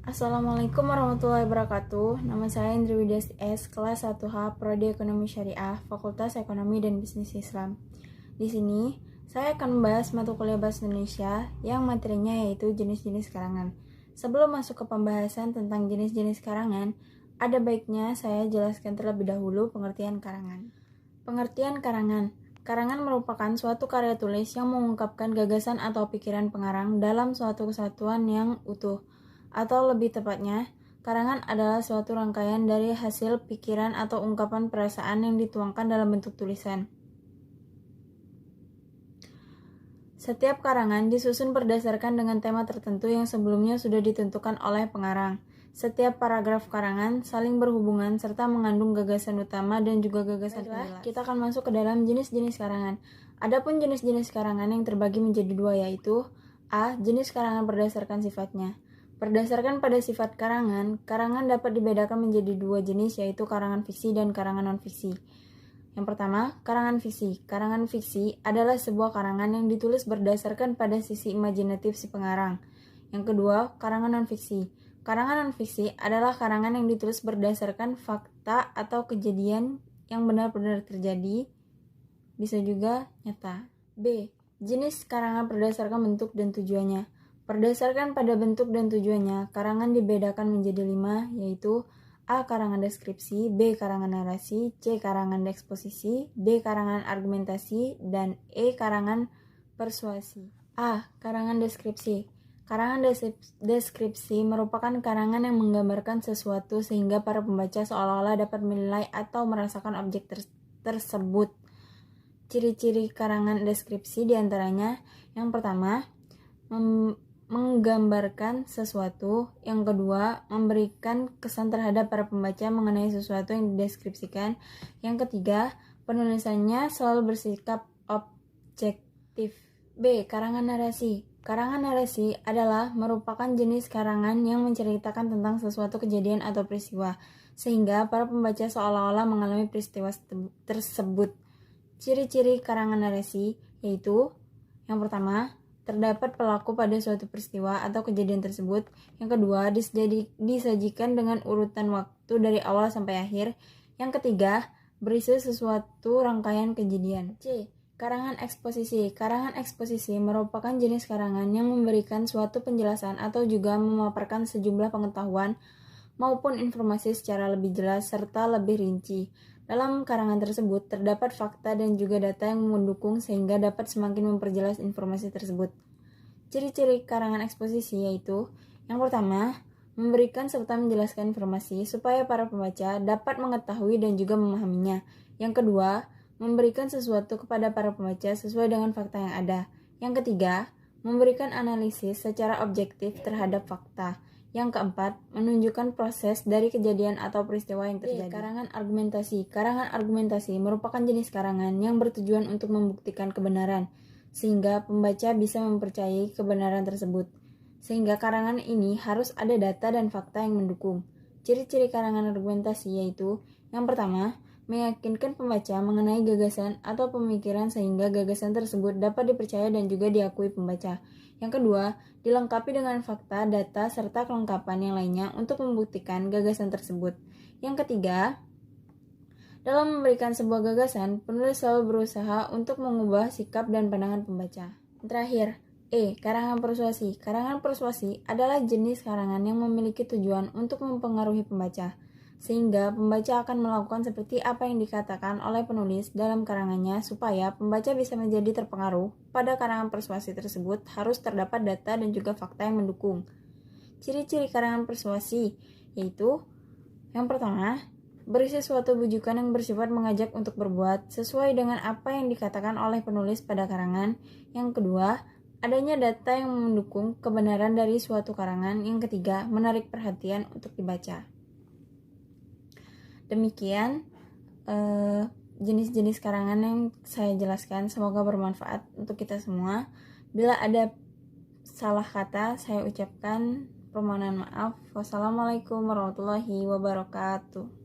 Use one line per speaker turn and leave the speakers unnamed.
Assalamualaikum warahmatullahi wabarakatuh. Nama saya Indri Widya S, kelas 1H, Prodi Ekonomi Syariah, Fakultas Ekonomi dan Bisnis Islam. Di sini, saya akan membahas mata kuliah Bahasa Indonesia yang materinya yaitu jenis-jenis karangan. Sebelum masuk ke pembahasan tentang jenis-jenis karangan, ada baiknya saya jelaskan terlebih dahulu pengertian karangan. Pengertian karangan. Karangan merupakan suatu karya tulis yang mengungkapkan gagasan atau pikiran pengarang dalam suatu kesatuan yang utuh. Atau lebih tepatnya, karangan adalah suatu rangkaian dari hasil pikiran atau ungkapan perasaan yang dituangkan dalam bentuk tulisan. Setiap karangan disusun berdasarkan dengan tema tertentu yang sebelumnya sudah ditentukan oleh pengarang. Setiap paragraf karangan saling berhubungan serta mengandung gagasan utama dan juga gagasan penjelas. Kita akan masuk ke dalam jenis-jenis karangan. Adapun jenis-jenis karangan yang terbagi menjadi dua yaitu A. Jenis karangan berdasarkan sifatnya. Berdasarkan pada sifat karangan, karangan dapat dibedakan menjadi dua jenis yaitu karangan fiksi dan karangan non-fiksi. Yang pertama, karangan fiksi. Karangan fiksi adalah sebuah karangan yang ditulis berdasarkan pada sisi imajinatif si pengarang. Yang kedua, karangan non-fiksi. Karangan non-fiksi adalah karangan yang ditulis berdasarkan fakta atau kejadian yang benar-benar terjadi, bisa juga nyata. B. Jenis karangan berdasarkan bentuk dan tujuannya. Berdasarkan pada bentuk dan tujuannya, karangan dibedakan menjadi 5, yaitu A. Karangan deskripsi, B. Karangan narasi, C. Karangan eksposisi, D. Karangan argumentasi, dan E. Karangan persuasi. A. Karangan deskripsi. Karangan deskripsi merupakan karangan yang menggambarkan sesuatu sehingga para pembaca seolah-olah dapat menilai atau merasakan objek tersebut. Ciri-ciri karangan deskripsi diantaranya, yang pertama, menggambarkan sesuatu. Yang kedua, memberikan kesan terhadap para pembaca mengenai sesuatu yang dideskripsikan. Yang ketiga, penulisannya selalu bersikap objektif. B. Karangan narasi. Karangan narasi adalah merupakan jenis karangan yang menceritakan tentang sesuatu kejadian atau peristiwa, sehingga para pembaca seolah-olah mengalami peristiwa tersebut. Ciri-ciri karangan narasi yaitu, yang pertama, terdapat pelaku pada suatu peristiwa atau kejadian tersebut. Yang kedua, disajikan dengan urutan waktu dari awal sampai akhir. Yang ketiga, berisi sesuatu rangkaian kejadian. C. Karangan eksposisi. Karangan eksposisi merupakan jenis karangan yang memberikan suatu penjelasan atau juga memaparkan sejumlah pengetahuan maupun informasi secara lebih jelas serta lebih rinci. Dalam karangan tersebut terdapat fakta dan juga data yang mendukung sehingga dapat semakin memperjelas informasi tersebut. Ciri-ciri karangan eksposisi yaitu, yang pertama, memberikan serta menjelaskan informasi supaya para pembaca dapat mengetahui dan juga memahaminya. Yang kedua, memberikan sesuatu kepada para pembaca sesuai dengan fakta yang ada. Yang ketiga, memberikan analisis secara objektif terhadap fakta. Yang keempat, menunjukkan proses dari kejadian atau peristiwa yang terjadi. Karangan argumentasi. Karangan argumentasi merupakan jenis karangan yang bertujuan untuk membuktikan kebenaran, sehingga pembaca bisa mempercayai kebenaran tersebut. Sehingga karangan ini harus ada data dan fakta yang mendukung. Ciri-ciri karangan argumentasi yaitu, yang pertama, meyakinkan pembaca mengenai gagasan atau pemikiran sehingga gagasan tersebut dapat dipercaya dan juga diakui pembaca. Yang kedua, dilengkapi dengan fakta, data, serta kelengkapan yang lainnya untuk membuktikan gagasan tersebut. Yang ketiga, dalam memberikan sebuah gagasan, penulis selalu berusaha untuk mengubah sikap dan pandangan pembaca. Terakhir, E. Karangan persuasi. Karangan persuasi adalah jenis karangan yang memiliki tujuan untuk mempengaruhi pembaca, sehingga pembaca akan melakukan seperti apa yang dikatakan oleh penulis dalam karangannya. Supaya pembaca bisa menjadi terpengaruh pada karangan persuasi tersebut, harus terdapat data dan juga fakta yang mendukung. Ciri-ciri karangan persuasi yaitu, yang pertama, berisi suatu bujukan yang bersifat mengajak untuk berbuat sesuai dengan apa yang dikatakan oleh penulis pada karangan. Yang kedua, adanya data yang mendukung kebenaran dari suatu karangan. Yang ketiga, menarik perhatian untuk dibaca. Demikian jenis-jenis karangan yang saya jelaskan. Semoga bermanfaat untuk kita semua. Bila ada salah kata, saya ucapkan permohonan maaf. Wassalamualaikum warahmatullahi wabarakatuh.